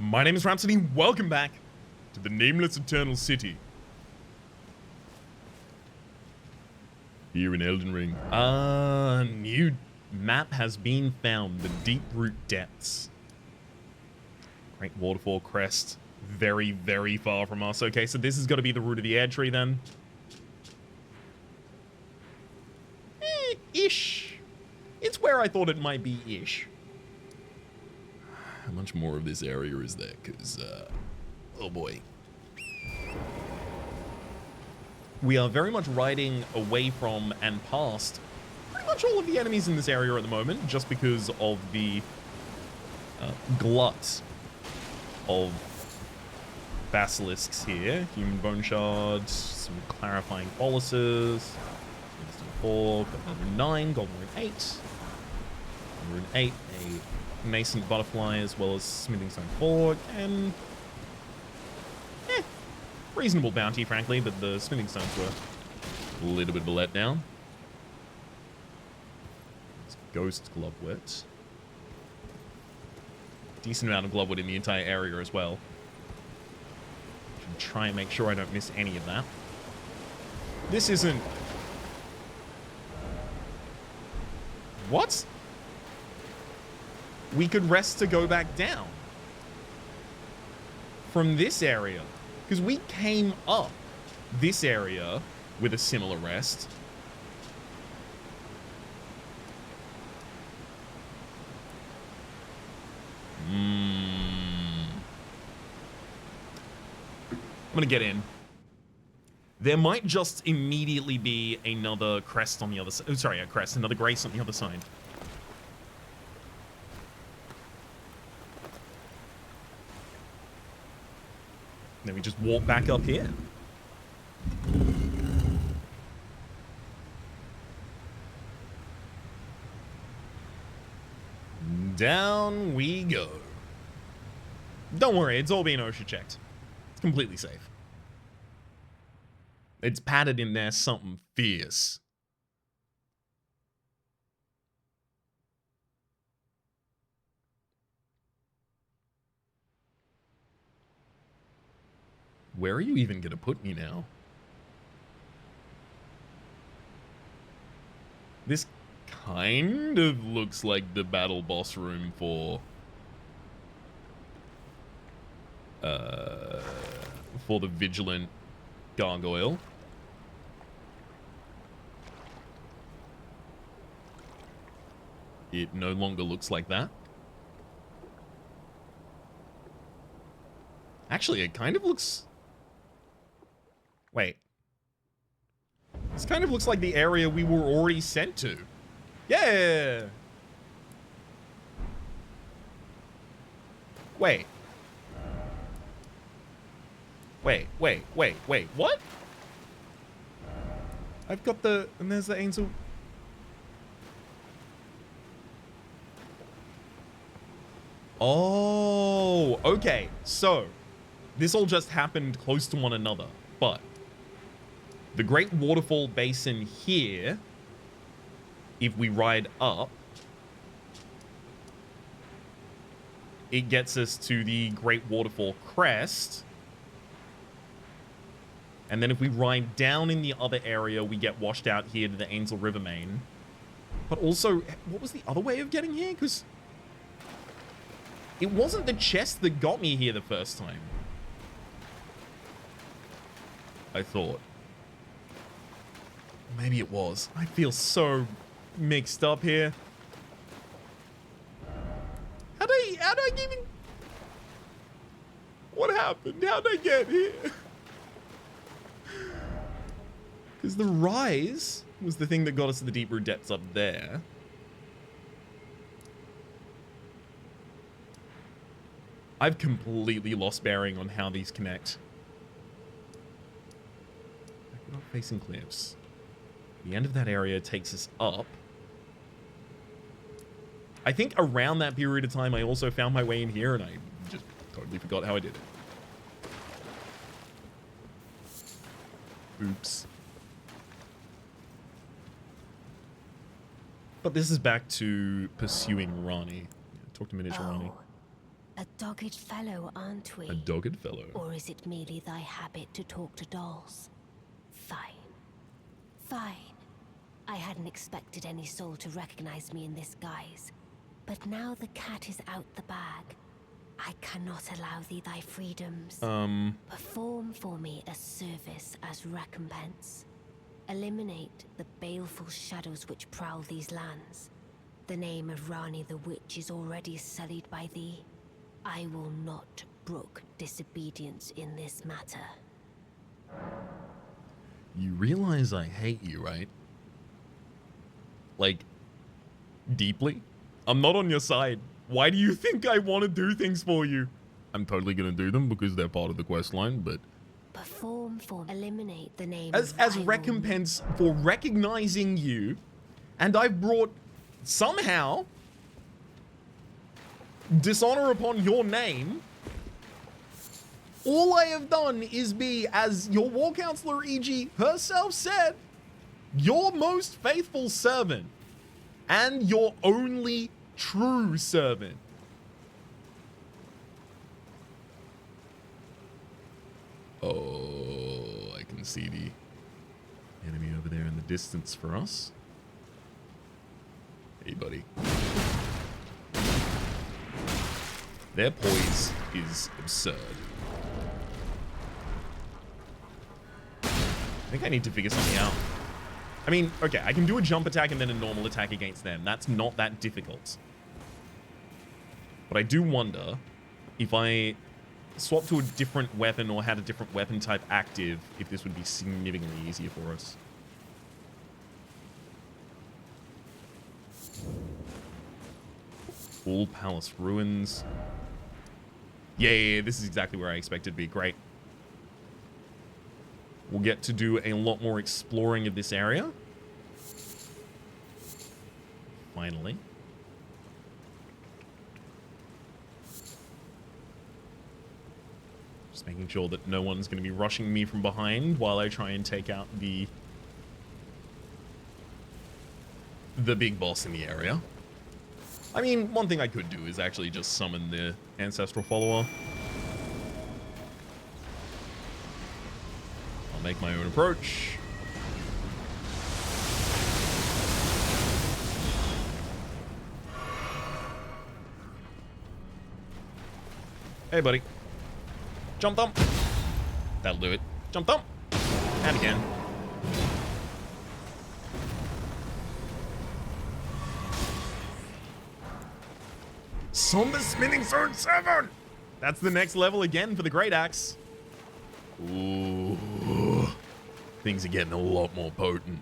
My name is Rhapsody, welcome back to the Nameless Eternal City. Here in Elden Ring. New map has been found, the Deeproot Depths. Great waterfall crest, very, very far from us. Okay, so this has got to be the root of the air tree then. Ish. It's where I thought it might be ish. How much more of this area is there? Because, oh boy. We are very much riding away from and past pretty much all of the enemies in this area at the moment, just because of the glut of basilisks here. Human bone shards, some clarifying boluses, 4, golden rune 9, golden rune 8, golden rune 8, a nascent butterfly, as well as smithing stone fork, and reasonable bounty, frankly, but the smithing stones were a little bit of a letdown. It's ghost glovewood. Decent amount of glovewood in the entire area as well. Should try and make sure I don't miss any of that. This isn't... What? We could rest to go back down from this area, because we came up this area with a similar rest. I'm gonna get in. There might just immediately be another crest on the other side. Oh, sorry, a crest, another grace on the other side. Then we just walk back up here. Down we go. Don't worry, it's all being OSHA checked. It's completely safe. It's padded in there something fierce. Where are you even gonna put me now? This kind of looks like the battle boss room for the vigilant gargoyle. It no longer looks like that. Actually, it kind of looks... Wait. This kind of looks like the area we were already sent to. Yeah! Wait. Wait, what? I've got the... And there's the angel... Oh, okay. So, this all just happened close to one another, but the Great Waterfall Basin here, if we ride up, it gets us to the Great Waterfall Crest. And then if we ride down in the other area, we get washed out here to the Ainsel River main. But also, what was the other way of getting here? Because it wasn't the chest that got me here the first time, I thought. Maybe it was. I feel so mixed up here. How'd I even... What happened? How'd I get here? Because the rise was the thing that got us to the Deeproot Depths up there. I've completely lost bearing on how these connect. We're not facing cliffs. The end of that area takes us up. I think around that period of time, I also found my way in here, and I just totally forgot how I did it. Oops. But this is back to pursuing Ranni. Talk to Miniature Ranni. A dogged fellow, aren't we? A dogged fellow. Or is it merely thy habit to talk to dolls? Fine. Fine. I hadn't expected any soul to recognize me in this guise. But now the cat is out the bag. I cannot allow thee thy freedoms. Perform for me a service as recompense. Eliminate the baleful shadows which prowl these lands. The name of Ranni the Witch is already sullied by thee. I will not brook disobedience in this matter. You realize I hate you, right? Like, deeply? I'm not on your side. Why do you think I want to do things for you? I'm totally going to do them because they're part of the quest line, but... Perform for eliminate the name as recompense for recognizing you, and I've brought, somehow, dishonor upon your name. All I have done is be, as your war counselor E.G. herself said, your most faithful servant and your only true servant. Oh, I can see the enemy over there in the distance for us. Hey, buddy. Their poise is absurd. I think I need to figure something out. I mean, okay, I can do a jump attack and then a normal attack against them. That's not that difficult. But I do wonder if I swap to a different weapon or had a different weapon type active, if this would be significantly easier for us. Full Palace Ruins. Yeah, this is exactly where I expected to be. Great. We'll get to do a lot more exploring of this area. Finally. Just making sure that no one's going to be rushing me from behind while I try and take out the big boss in the area. I mean, one thing I could do is actually just summon the ancestral follower. I'll make my own approach. Hey, buddy. Jump thump. That'll do it. Jump thump. And again. Somber Smithing Sword 7! That's the next level again for the Great Axe. Ooh. Things are getting a lot more potent.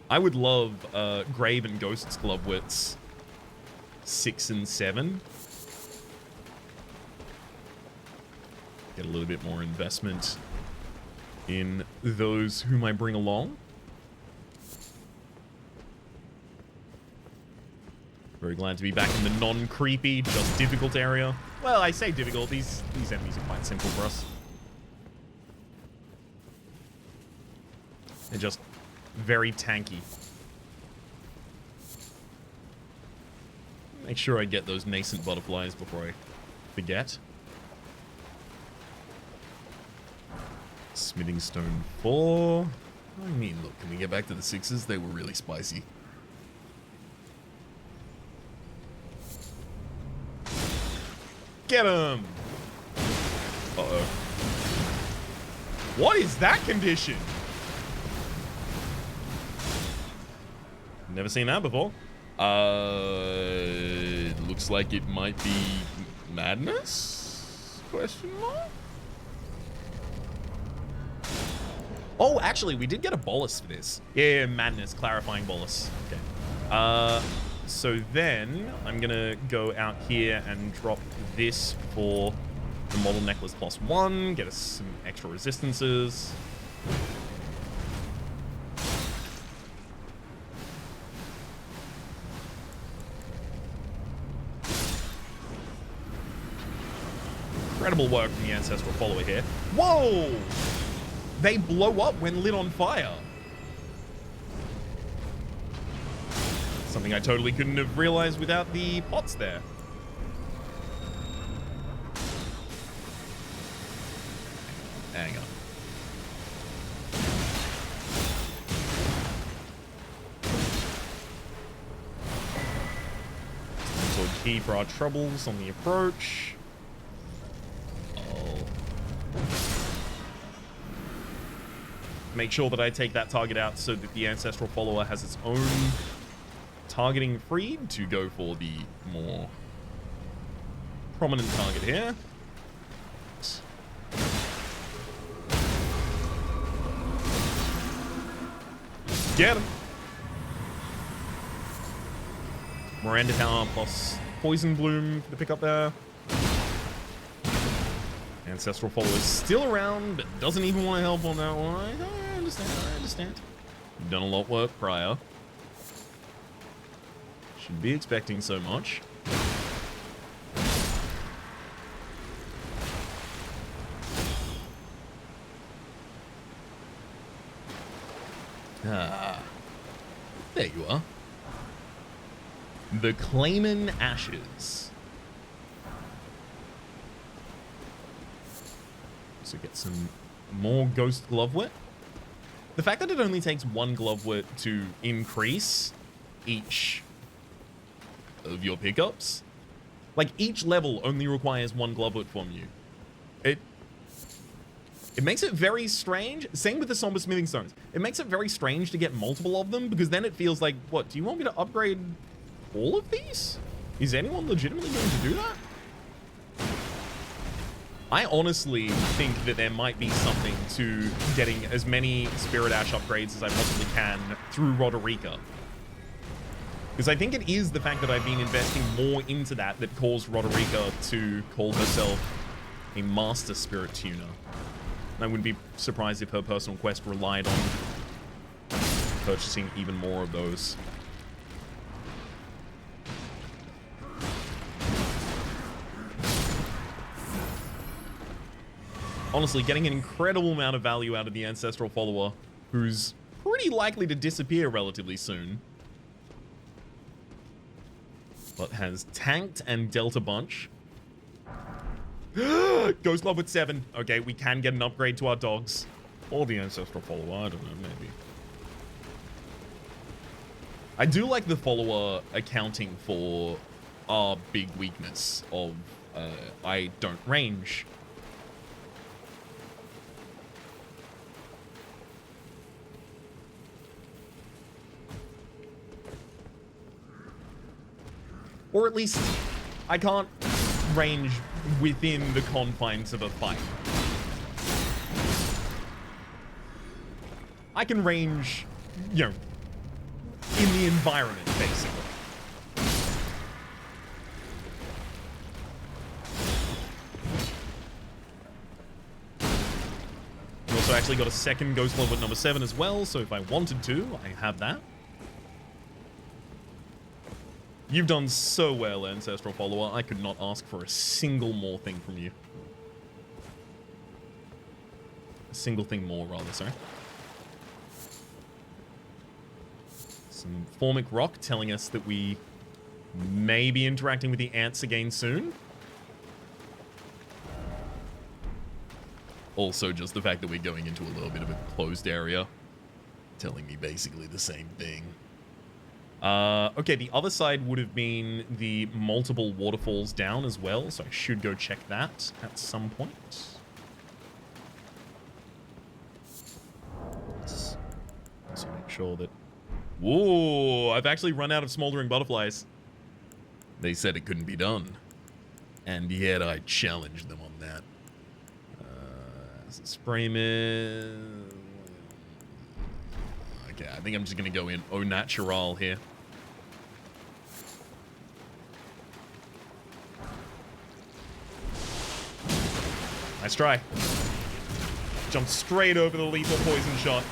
I would love Grave and Ghost's Glove Wits 6 and 7. Get a little bit more investment in those whom I bring along. Very glad to be back in the non-creepy, just difficult area. Well, I say difficult. These enemies are quite simple for us. They're just very tanky. Make sure I get those nascent butterflies before I forget. Smithing Stone 4. I mean, look, can we get back to the 6s? They were really spicy. Get him! Uh-oh. What is that condition? Never seen that before. Looks like it might be madness? Question mark? Oh, actually, we did get a bolus for this. Yeah, madness, clarifying bolus. Okay. So then I'm gonna go out here and drop this for the model necklace +1, get us some extra resistances. Incredible work from the ancestral follower here. Whoa! They blow up when lit on fire. Something I totally couldn't have realized without the pots there. Hang on. So key for our troubles on the approach. Oh. Make sure that I take that target out so that the Ancestral Follower has its own targeting freed to go for the more prominent target here. Get him! Miranda Tower plus Poison Bloom for the pickup there. Ancestral Follower is still around, but doesn't even want to help on that one. I understand. You've done a lot of work prior. Should be expecting so much. Ah, there you are. The Clayman Ashes. So get some more Ghost Glovewit. The fact that it only takes one Glovewit to increase each of your pickups, like each level only requires one Glovewit from you. It makes it very strange. Same with the Somber Smithing Stones. It makes it very strange to get multiple of them because then it feels like, what, do you want me to upgrade all of these? Is anyone legitimately going to do that? I honestly think that there might be something to getting as many Spirit Ash upgrades as I possibly can through Roderica. Because I think it is the fact that I've been investing more into that that caused Roderica to call herself a Master Spirit Tuner. And I wouldn't be surprised if her personal quest relied on purchasing even more of those. Honestly, getting an incredible amount of value out of the Ancestral Follower, who's pretty likely to disappear relatively soon, but has tanked and dealt a bunch. Ghost Love with 7. Okay, we can get an upgrade to our dogs. Or the Ancestral Follower, I don't know, maybe. I do like the Follower accounting for our big weakness of I don't range. Or at least, I can't range within the confines of a fight. I can range, you know, in the environment, basically. We also actually got a second Ghost Love at number 7 as well, so if I wanted to, I have that. You've done so well, Ancestral Follower. I could not ask for a single more thing from you. A single thing more, rather, sorry. Some Formic Rock telling us that we may be interacting with the ants again soon. Also, just the fact that we're going into a little bit of a closed area, telling me basically the same thing. Okay, the other side would have been the multiple waterfalls down as well, so I should go check that at some point. Let's also make sure that... Whoa, I've actually run out of smoldering butterflies. They said it couldn't be done, and yet I challenged them on that. Spray mist... Okay, I think I'm just going to go in au natural here. Nice try. Jumped straight over the lethal poison shot.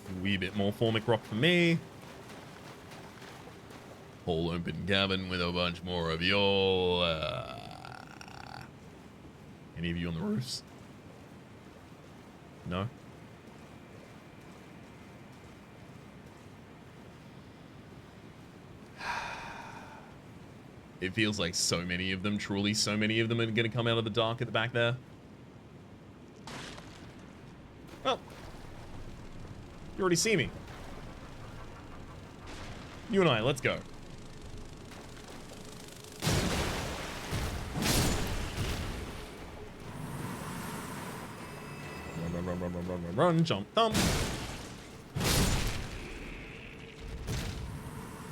A wee bit more Formic Rock for me. Whole open cabin with a bunch more of y'all. Any of you on the roofs? No? It feels like so many of them, truly so many of them are going to come out of the dark at the back there. Well, you already see me. You and I, let's go. Run, jump, thump.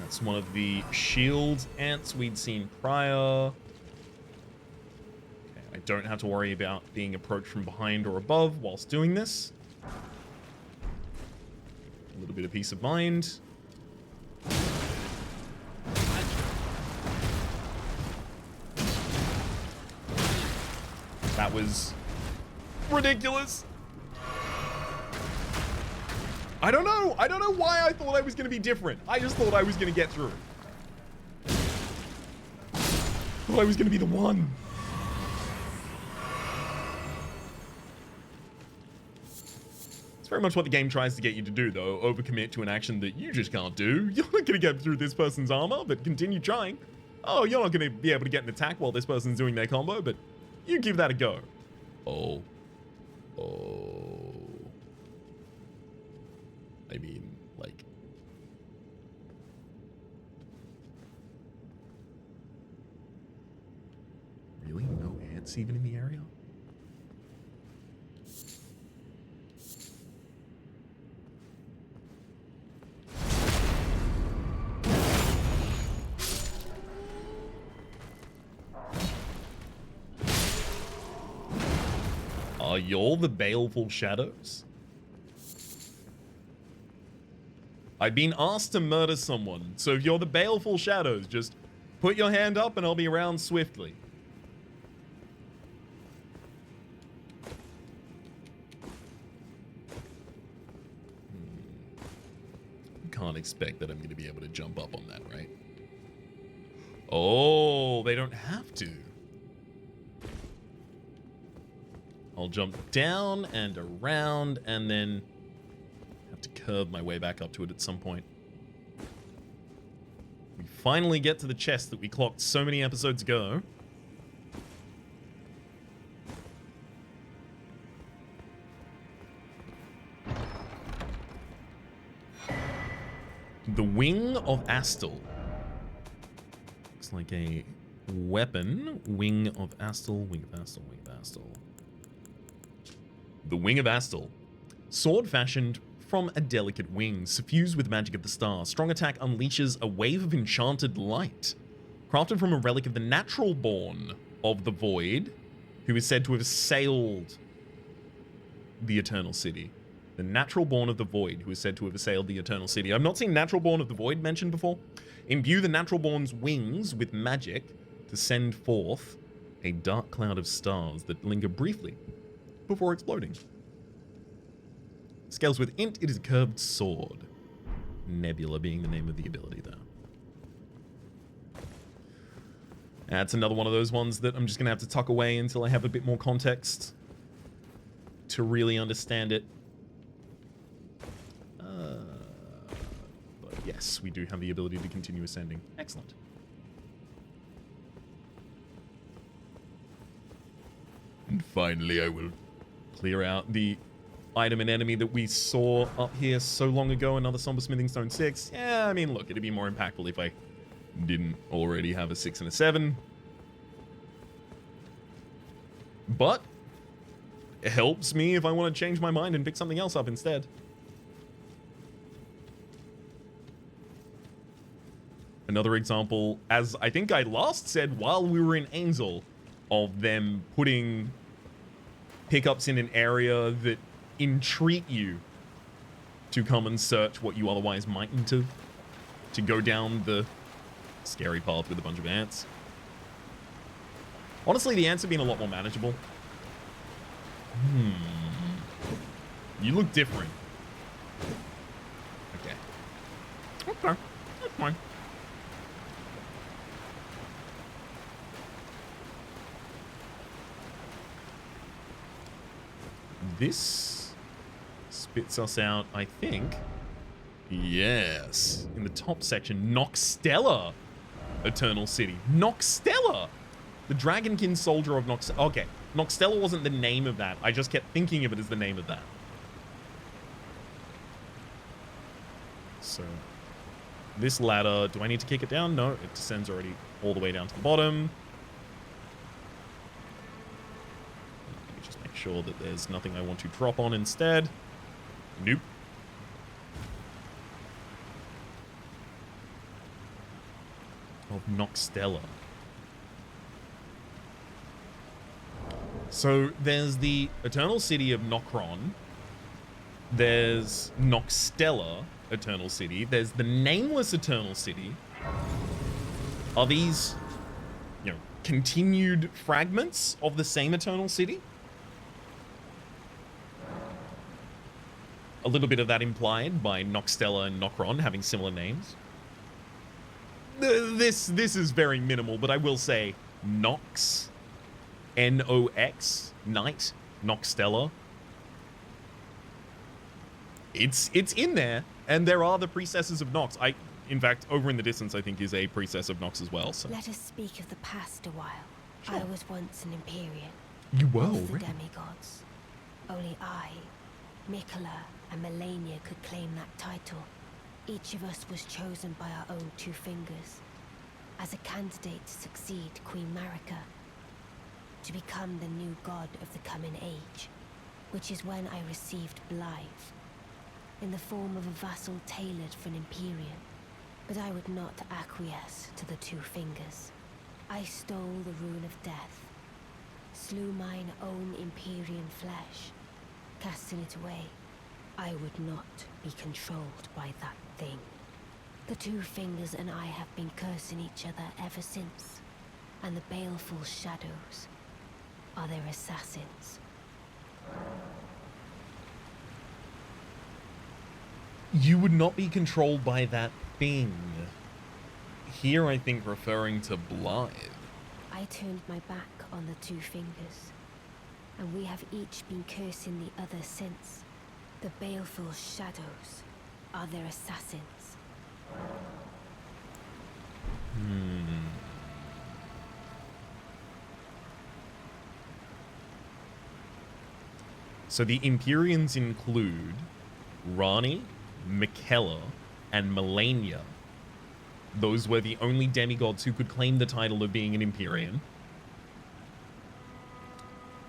That's one of the shield ants we'd seen prior. Okay, I don't have to worry about being approached from behind or above whilst doing this. A little bit of peace of mind. That was ridiculous. I don't know why I thought I was going to be different. I just thought I was going to get through it. Thought I was going to be the one. It's very much what the game tries to get you to do, though. Overcommit to an action that you just can't do. You're not going to get through this person's armor, but continue trying. Oh, you're not going to be able to get an attack while this person's doing their combo, but you give that a go. Oh. Oh. I mean, like... Really? No ants even in the area? Are y'all the baleful shadows? I've been asked to murder someone, so if you're the baleful shadows, just put your hand up and I'll be around swiftly. Can't expect that I'm going to be able to jump up on that, right? Oh, they don't have to. I'll jump down and around and then have to curve my way back up to it at some point. We finally get to the chest that we clocked so many episodes ago. The Wing of Astel. Looks like a weapon. Wing of Astel, Wing of Astel, Wing of Astel. The Wing of Astel. Sword fashioned from a delicate wing, suffused with magic of the stars. Strong attack unleashes a wave of enchanted light. Crafted from a relic of the natural born of the void, who is said to have sailed the Eternal City. The natural born of the void, who is said to have assailed the Eternal City. I've not seen natural born of the void mentioned before. Imbue the natural born's wings with magic to send forth a dark cloud of stars that linger briefly before exploding. Scales with int, it is a curved sword. Nebula being the name of the ability there. That's another one of those ones that I'm just going to have to tuck away until I have a bit more context to really understand it. But yes, we do have the ability to continue ascending. Excellent. And finally, I will clear out the item and enemy that we saw up here so long ago, another Somber Smithing Stone 6. Yeah, I mean, look, it'd be more impactful if I didn't already have a 6 and a 7. But it helps me if I want to change my mind and pick something else up instead. Another example, as I think I last said while we were in Angel, of them putting pickups in an area that entreat you to come and search what you otherwise mightn't have, to go down the scary path with a bunch of ants. Honestly, the ants have been a lot more manageable. You look different. Okay. Okay, that's fine. This spits us out, I think. Yes. In the top section, Nokstella. Eternal City. Nokstella! The Dragonkin soldier of Nokstella. Okay, Nokstella wasn't the name of that. I just kept thinking of it as the name of that. So, this ladder, do I need to kick it down? No, it descends already all the way down to the bottom. Let me just make sure that there's nothing I want to drop on instead. Nope. Of Nokstella. So there's the Eternal City of Nokron. There's Nokstella Eternal City. There's the Nameless Eternal City. Are these, you know, continued fragments of the same Eternal City? A little bit of that implied by Nokstella and Nokron having similar names. This is very minimal, but I will say Nox, N-O-X, Night, Nokstella. It's in there, and there are the priestesses of Nox. In fact, over in the distance, I think is a priestess of Nox as well. So let us speak of the past a while. Sure. I was once an Empyrean. You were of the already. demigods. Only I, Mikola, and Melania could claim that title. Each of us was chosen by our own two fingers as a candidate to succeed Queen Marika, to become the new god of the coming age, which is when I received Blythe, in the form of a vassal tailored for an Empyrean. But I would not acquiesce to the two fingers. I stole the rune of death, slew mine own Empyrean flesh, casting it away. I would not be controlled by that thing. The two fingers and I have been cursing each other ever since, and the baleful shadows are their assassins. You would not be controlled by that thing. Here, I think, referring to Blythe. I turned my back on the two fingers, and we have each been cursing the other since. The baleful shadows are their assassins. So the Empyreans include Ranni, Mikola, and Melania. Those were the only demigods who could claim the title of being an Empyrean.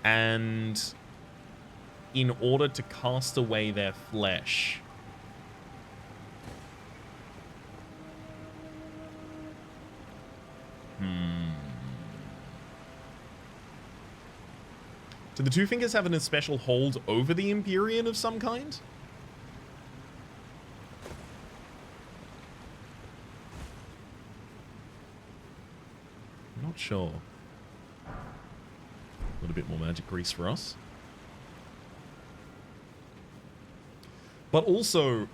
And in order to cast away their flesh, do the two fingers have a special hold over the Empyrean of some kind? I'm not sure. A little bit more magic grease for us. But also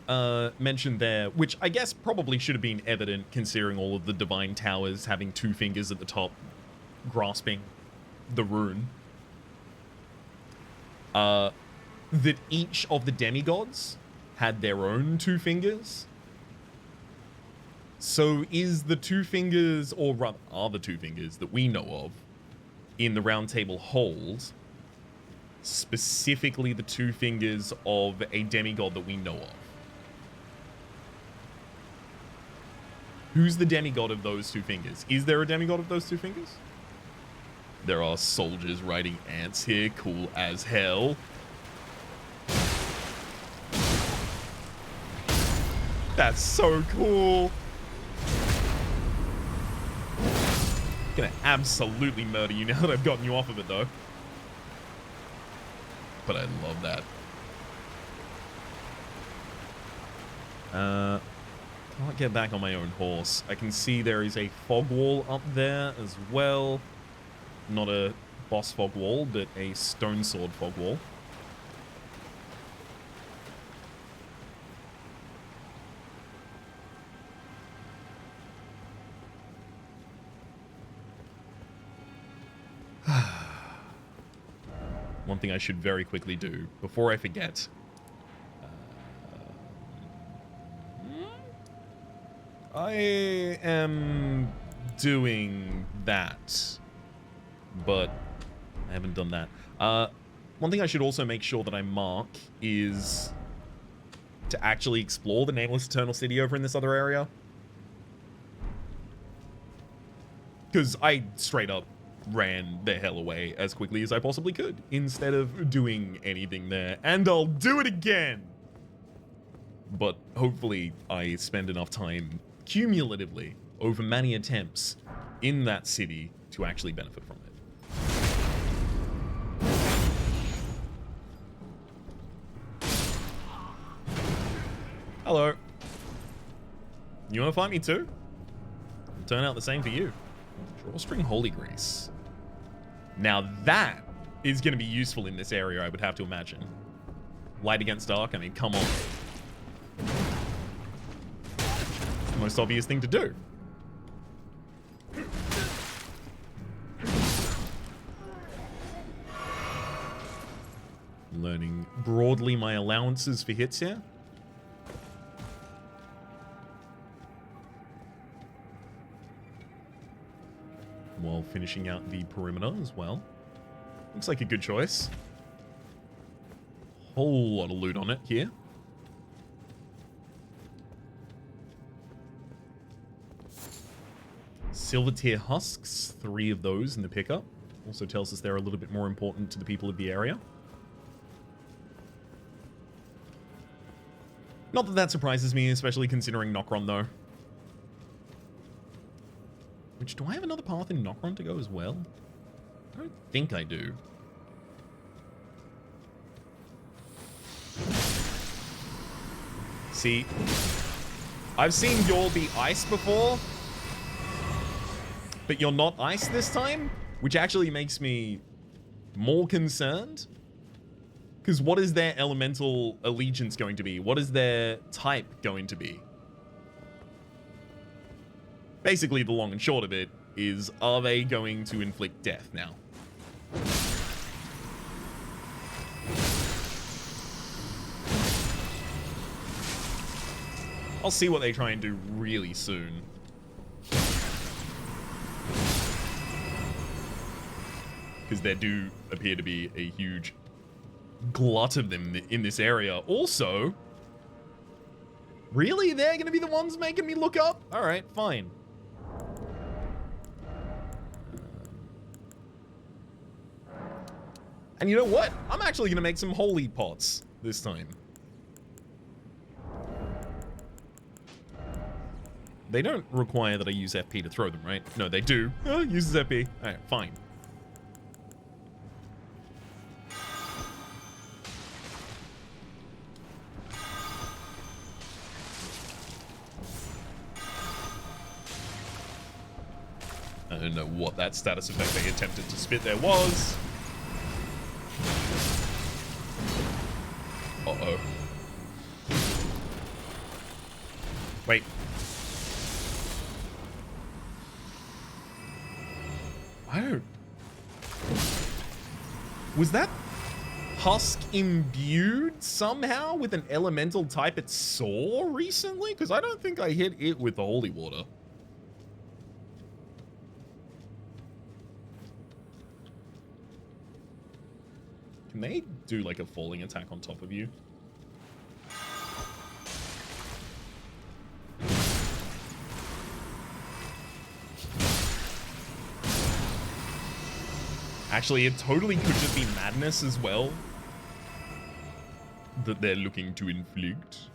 mentioned there, which I guess probably should have been evident considering all of the divine towers having two fingers at the top grasping the rune. That each of the demigods had their own two fingers. So is the two fingers, or rather are the two fingers that we know of in the Round Table hold, specifically the two fingers of a demigod that we know of? Who's the demigod of those two fingers? Is there a demigod of those two fingers? There are soldiers riding ants here, cool as hell. That's so cool. Gonna absolutely murder you now that I've gotten you off of it, though. But I love that. Can't get back on my own horse. I can see there is a fog wall up there as well. Not a boss fog wall, but a stone sword fog wall. One thing I should very quickly do before I forget. I am doing that, but I haven't done that. One thing I should also make sure that I mark is to actually explore the Nameless Eternal City over in this other area. Because I straight up ran the hell away as quickly as I possibly could instead of doing anything there. And I'll do it again! But hopefully I spend enough time cumulatively over many attempts in that city to actually benefit from it. Hello. You want to fight me too? It'll turn out the same for you. Drawstring Holy Grace. Now that is going to be useful in this area, I would have to imagine. Light against dark, I mean, come on. It's the most obvious thing to do. Learning broadly my allowances for hits here. While finishing out the perimeter as well. Looks like a good choice. Whole lot of loot on it here. Silver tier husks, 3 of those in the pickup. Also tells us they're a little bit more important to the people of the area. Not that that surprises me, especially considering Nokron though. Which, do I have another path in Nokron to go as well? I don't think I do. See, I've seen y'all be ice before, but you're not ice this time, which actually makes me more concerned. Because what is their elemental allegiance going to be? What is their type going to be? Basically, the long and short of it is, are they going to inflict death now? I'll see what they try and do really soon. Because there do appear to be a huge glut of them in this area. Also, really? They're going to be the ones making me look up? All right, fine. And you know what? I'm actually going to make some holy pots this time. They don't require that I use FP to throw them, right? No, they do. Uses FP. All right, fine. I don't know what that status effect they attempted to spit there was. Uh-oh. Wait. I don't... Was that husk imbued somehow with an elemental type it saw recently? Because I don't think I hit it with the holy water. Can they do like a falling attack on top of you? Actually, it totally could just be madness as well that they're looking to inflict.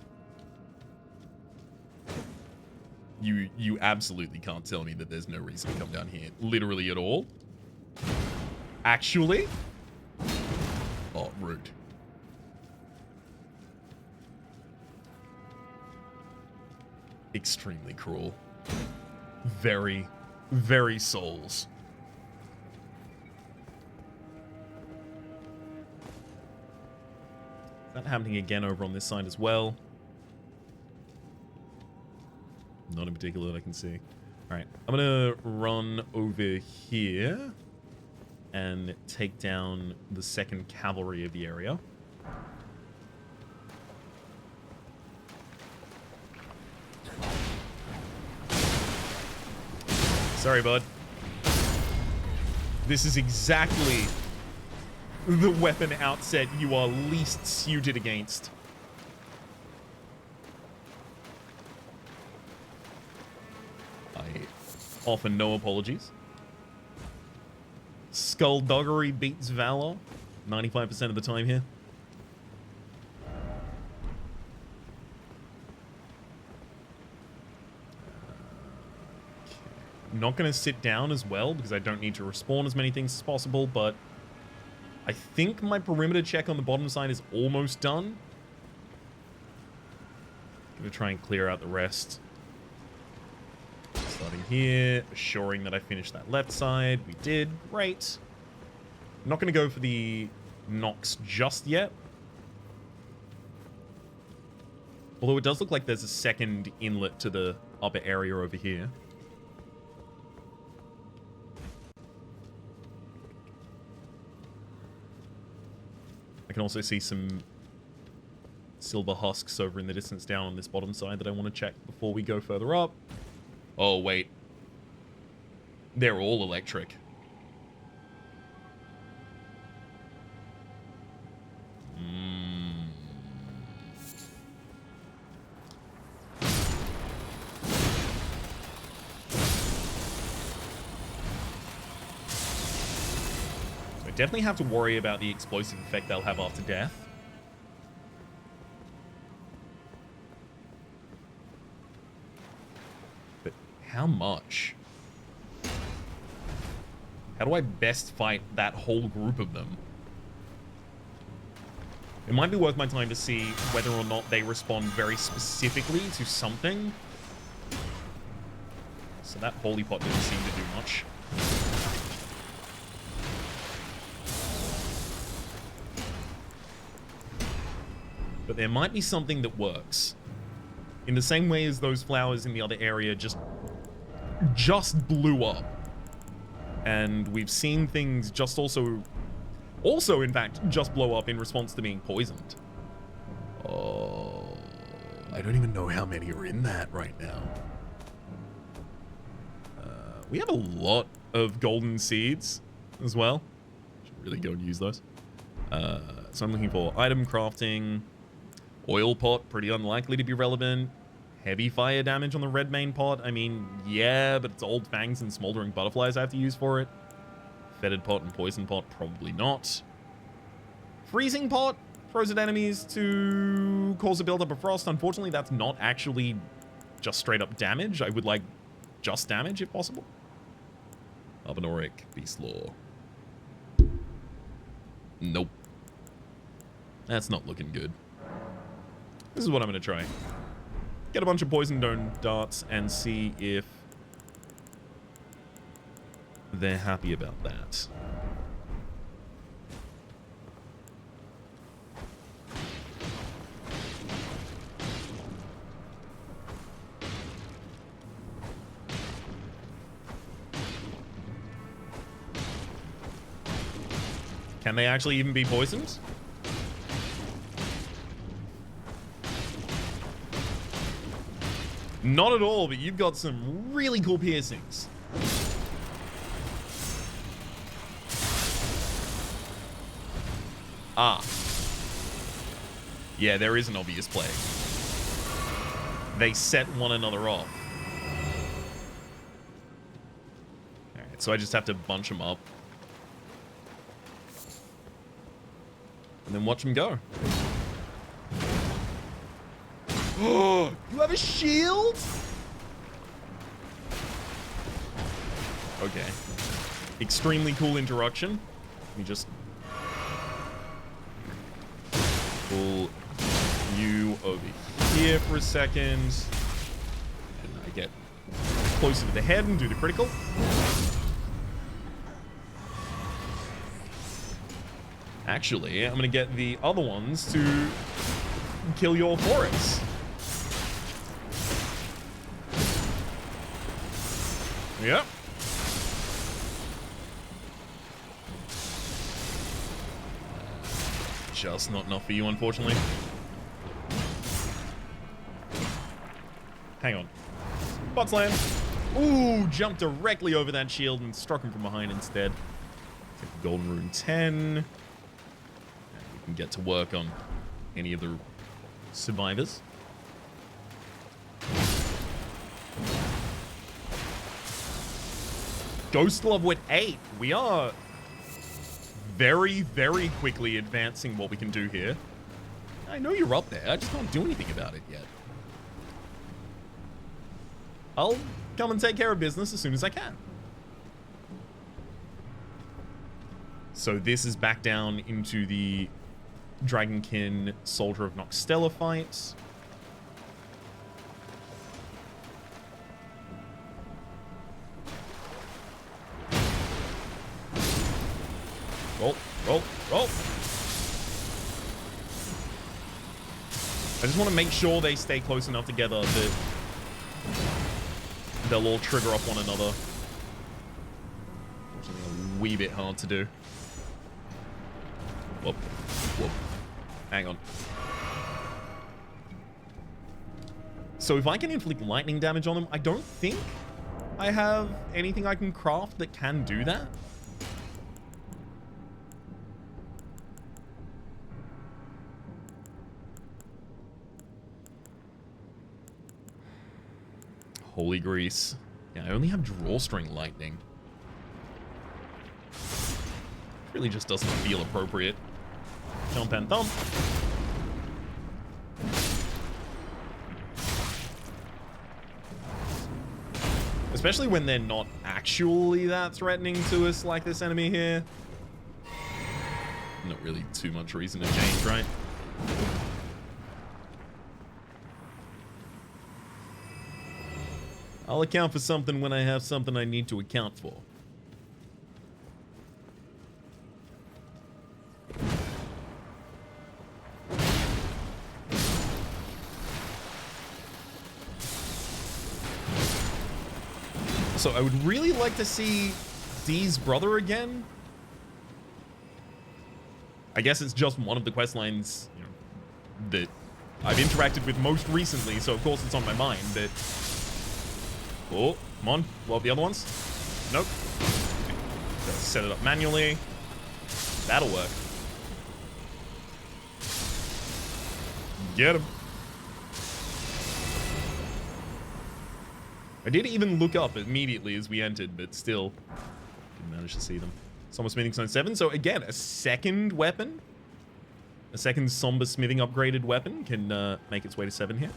You absolutely can't tell me that there's no reason to come down here literally at all. Actually? Oh, rude. Extremely cruel. Very, very Souls. That happening again over on this side as well. Not in particular that I can see. All right, I'm gonna run over here and take down the 2nd Cavalry of the area. Sorry, bud. This is exactly the weapon outset you are least suited against. I offer no apologies. Skullduggery beats valor 95% of the time here. I'm not going to sit down as well because I don't need to respawn as many things as possible, but I think my perimeter check on the bottom side is almost done. Going to try and clear out the rest. Starting here, assuring that I finished that left side. We did. Great. I'm not going to go for the Nox just yet. Although it does look like there's a second inlet to the upper area over here. I can also see some silver husks over in the distance down on this bottom side that I want to check before we go further up. Oh, wait. They're all electric. Definitely have to worry about the explosive effect they'll have after death. But how much? How do I best fight that whole group of them? It might be worth my time to see whether or not they respond very specifically to something. So that holy pot didn't seem to do much. But there might be something that works. In the same way as those flowers in the other area just blew up. And we've seen things just also in fact, just blow up in response to being poisoned. Oh, I don't even know how many are in that right now. We have a lot of golden seeds as well. Should really go and use those. So I'm looking for item crafting. Oil pot, pretty unlikely to be relevant. Heavy fire damage on the red main pot. I mean, yeah, but it's old fangs and smoldering butterflies I have to use for it. Fetid pot and poison pot, probably not. Freezing pot, frozen enemies to cause a buildup of frost. Unfortunately, that's not actually just straight up damage. I would like just damage if possible. Arbanoric, Beast Law. Nope. That's not looking good. This is what I'm going to try. Get a bunch of poison darts and see if they're happy about that. Can they actually even be poisoned? Not at all, but you've got some really cool piercings. Ah. Yeah, there is an obvious play. They set one another off. Alright, so I just have to bunch them up. And then watch them go. Oh, you have a shield? Okay. Extremely cool interruption. Let me just pull you over here for a second. And I get closer to the head and do the critical. Actually, I'm going to get the other ones to kill your forests. Yep. Just not enough for you, unfortunately. Hang on. Bot slam. Ooh, jumped directly over that shield and struck him from behind instead. Take the golden rune 10. And we can get to work on any of the survivors. Ghost Glove with 8. We are very, very quickly advancing what we can do here. I know you're up there. I just can't do anything about it yet. I'll come and take care of business as soon as I can. So this is back down into the dragonkin Soldier of Nokstella fight. Roll, roll, roll. I just want to make sure they stay close enough together that they'll all trigger off one another. Something a wee bit hard to do. Whoop, whoop. Hang on. So if I can inflict lightning damage on them, I don't think I have anything I can craft that can do that. Holy grease. Yeah, I only have drawstring lightning. Really just doesn't feel appropriate. Jump and thump. Especially when they're not actually that threatening to us like this enemy here. Not really too much reason to change, right? I'll account for something when I have something I need to account for. So I would really like to see Dee's brother again. I guess it's just one of the quest lines, you know, that I've interacted with most recently, so of course it's on my mind that... Oh, come on. Blow up the other ones. Nope. Okay. Gotta set it up manually. That'll work. Get him. I did even look up immediately as we entered, but still didn't manage to see them. Somber Smithing Zone 7. So again, a second weapon. A second Somber Smithing upgraded weapon can make its way to 7 here.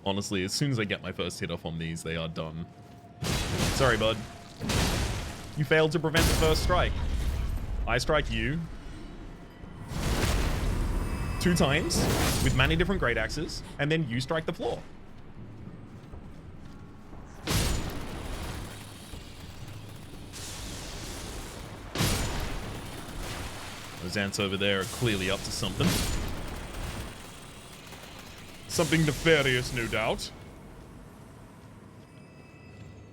Honestly, as soon as I get my first hit off on these, they are done. Sorry, bud. You failed to prevent the first strike. I strike you 2 times with many different great axes, and then you strike the floor. Those ants over there are clearly up to something. Something nefarious, no doubt.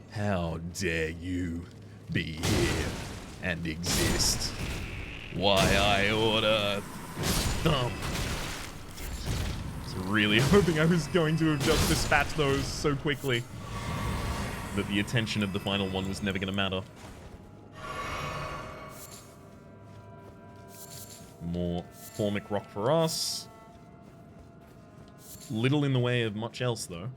How dare you be here and exist? Why, I oughta thump. I was really hoping I was going to have just dispatched those so quickly that the attention of the final one was never going to matter. More formic rock for us. Little in the way of much else, though.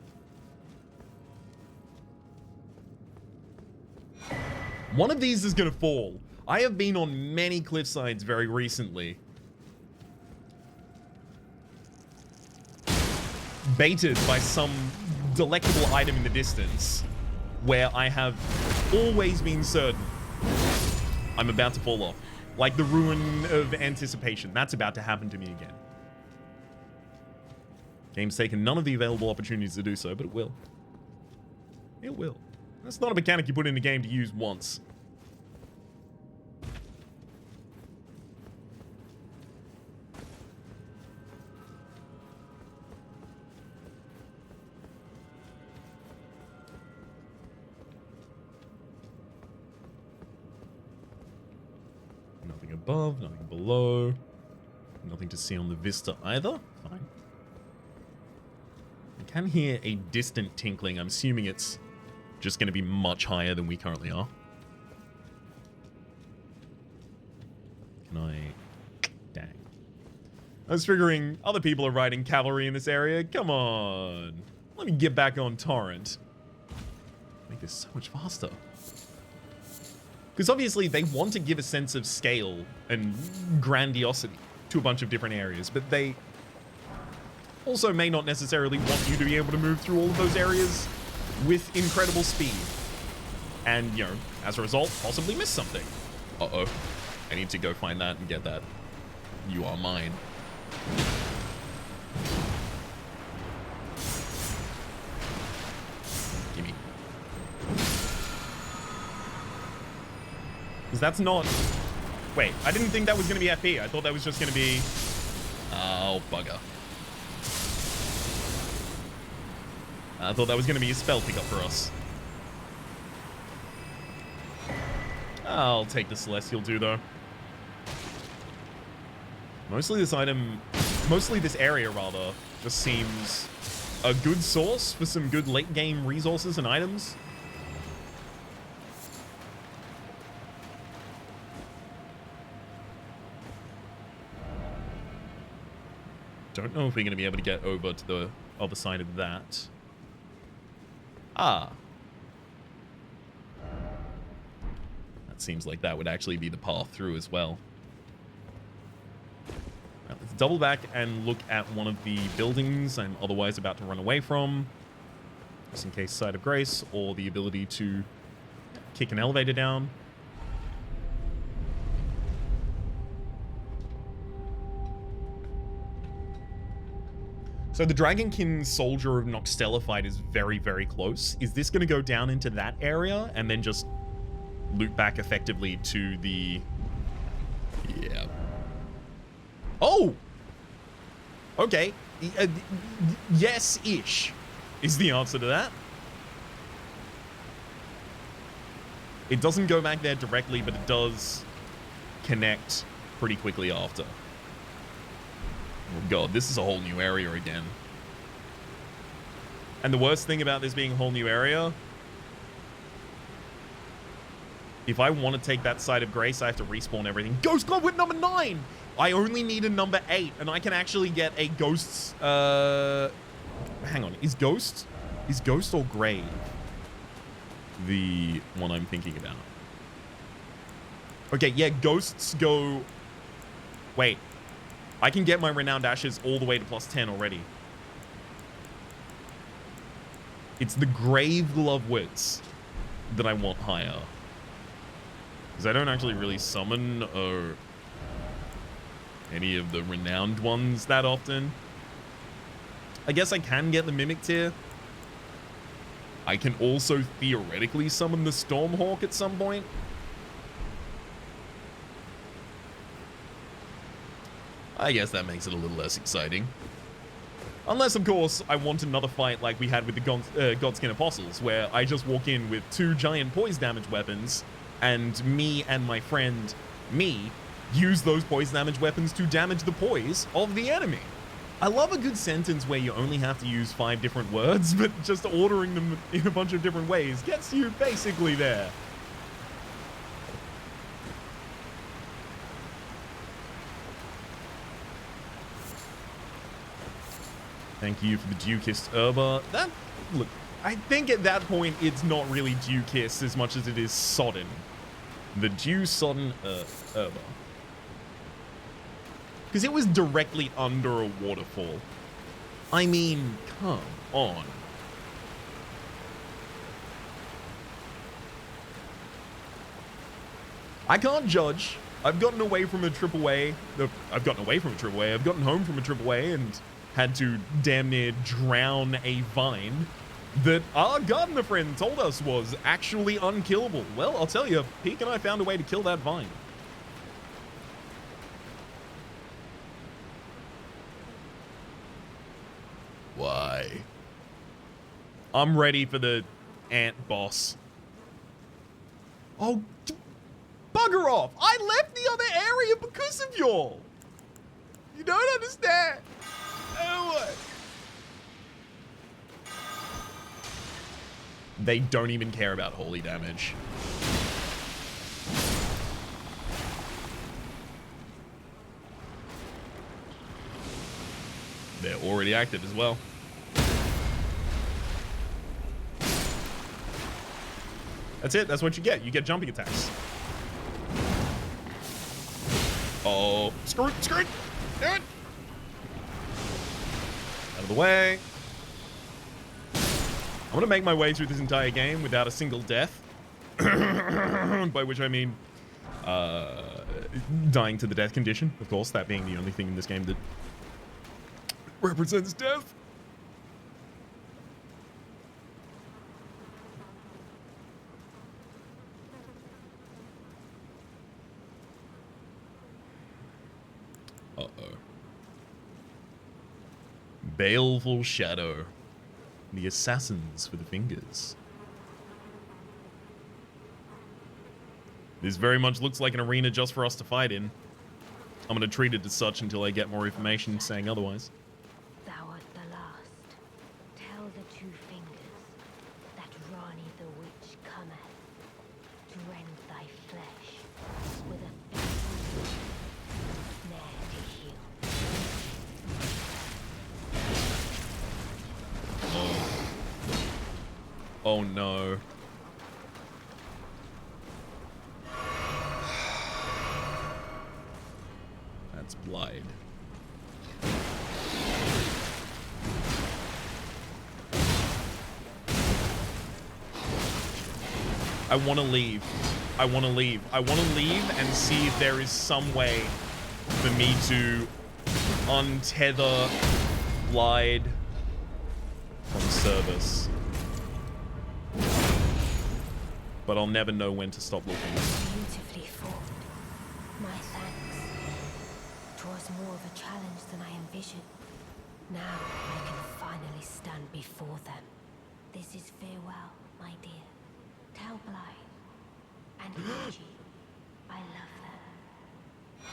One of these is going to fall. I have been on many cliffsides very recently, baited by some delectable item in the distance, where I have always been certain I'm about to fall off. Like the ruin of anticipation. That's about to happen to me again. Game's taken none of the available opportunities to do so, but it will. It will. That's not a mechanic you put in the game to use once. above, nothing below. Nothing to see on the vista either. Fine. I can hear a distant tinkling. I'm assuming it's just going to be much higher than we currently are. Can I... Dang. I was figuring other people are riding cavalry in this area. Come on. Let me get back on Torrent. Make this so much faster. Because obviously they want to give a sense of scale and grandiosity to a bunch of different areas, but they also may not necessarily want you to be able to move through all of those areas with incredible speed. And, you know, as a result, possibly miss something. Uh-oh. I need to go find that and get that. You are mine. Gimme. Because that's not... Wait, I didn't think that was going to be FP. I thought that was just going to be... Oh, bugger. I thought that was going to be a spell pickup for us. I'll take the Celestial too, though. Mostly this area, rather, just seems a good source for some good late-game resources and items. Don't know if we're going to be able to get over to the other side of that. Ah. That seems like that would actually be the path through as well. Right, let's double back and look at one of the buildings I'm otherwise about to run away from. Just in case Side of Grace or the ability to kick an elevator down. So the Dragonkin Soldier of Nokstella fight is very, very close. Is this going to go down into that area and then just loop back effectively to the... Yeah. Oh! Okay. Yes-ish is the answer to that. It doesn't go back there directly, but it does connect pretty quickly after. Oh god, this is a whole new area again. And the worst thing about this being a whole new area, if I want to take that Side of Grace, I have to respawn everything. Ghost Glove with number 9! I only need a number 8, and I can actually get a Ghost's... Hang on, is Ghost or Grave the one I'm thinking about? Okay, yeah, Ghosts go... Wait. I can get my Renowned Ashes all the way to +10 already. It's the Grave Glove Wits that I want higher. Because I don't actually really summon any of the renowned ones that often. I guess I can get the Mimic Tier. I can also theoretically summon the Stormhawk at some point. I guess that makes it a little less exciting. Unless, of course, I want another fight like we had with the Godskin Apostles, where I just walk in with 2 giant poise damage weapons, and me and my friend, me, use those poise damage weapons to damage the poise of the enemy. I love a good sentence where you only have to use 5 different words, but just ordering them in a bunch of different ways gets you basically there. Thank you for the Dew-Kissed Herba. That, look, I think at that point it's not really Dew-Kissed as much as it is Sodden. The Dew-Sodden Herba. Because it was directly under a waterfall. I mean, come on. I can't judge. I've gotten away from a AAA. I've gotten away from a AAA. I've gotten home from a AAA and had to damn near drown a vine that our gardener friend told us was actually unkillable. Well, I'll tell you, Peek and I found a way to kill that vine. Why? I'm ready for the ant boss. Oh, bugger you're off. I left the other area because of y'all. You don't understand. Oh. They don't even care about holy damage. They're already active as well. That's it. That's what you get. You get jumping attacks. Oh, screw it, screw it. Do it. Out of the way. I'm gonna make my way through this entire game without a single death. By which I mean, dying to the death condition, of course, that being the only thing in this game that represents death. Uh-oh. Baleful Shadow. The assassins for the fingers. This very much looks like an arena just for us to fight in. I'm gonna treat it as such until I get more information saying otherwise. Thou art the last. Tell the two fingers that Ranni the witch cometh to rend thy flesh with a finger, ne'er to heal. Oh. Oh no. That's Blide. I want to leave. I want to leave. I want to leave and see if there is some way for me to untether Blide from service. But I'll never know when to stop looking. Beautifully formed. My thanks. 'Twas more of a challenge than I envisioned. Now I can finally stand before them. This is farewell, my dear. Tell Blide and Angie I love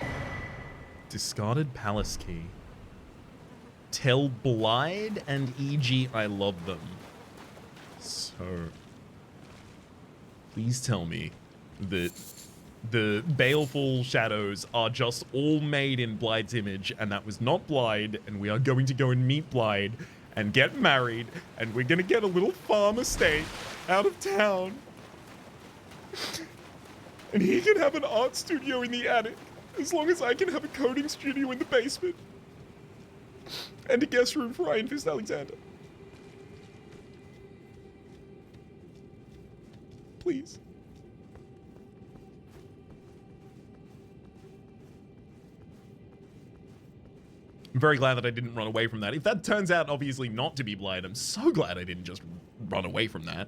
them. Discarded palace key. Tell Blide and E.G. I love them. So, please tell me that the baleful shadows are just all made in Blide's image, and that was not Blide, and we are going to go and meet Blide and get married, and we're going to get a little farm estate out of town. And he can have an art studio in the attic, as long as I can have a coding studio in the basement. And a guest room for Iron Fist Alexander. Please. I'm very glad that I didn't run away from that. If that turns out obviously not to be Blide, I'm so glad I didn't just run away from that.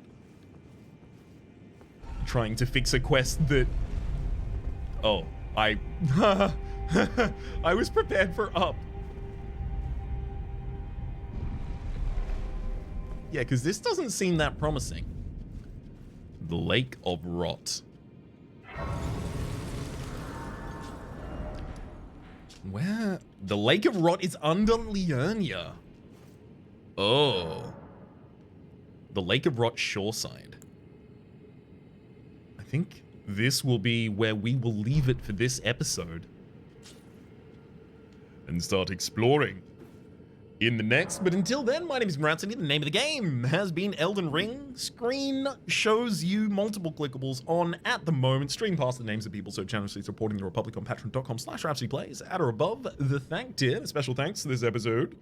Trying to fix a quest that... Oh, I was prepared for up. Yeah, because this doesn't seem that promising. The Lake of Rot. Where? The Lake of Rot is under Liurnia. Oh. The Lake of Rot shoreside. I think this will be where we will leave it for this episode. And start exploring in the next. But until then, my name is Rhapsody. The name of the game has been Elden Ring. Screen shows you multiple clickables on at the moment. Stream past the names of people so generously supporting the Republic on patreon.com/RhapsodyPlays at or above the thank tier. A special thanks to this episode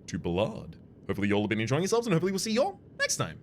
to Ballard. Hopefully you all have been enjoying yourselves, and hopefully we'll see you all next time.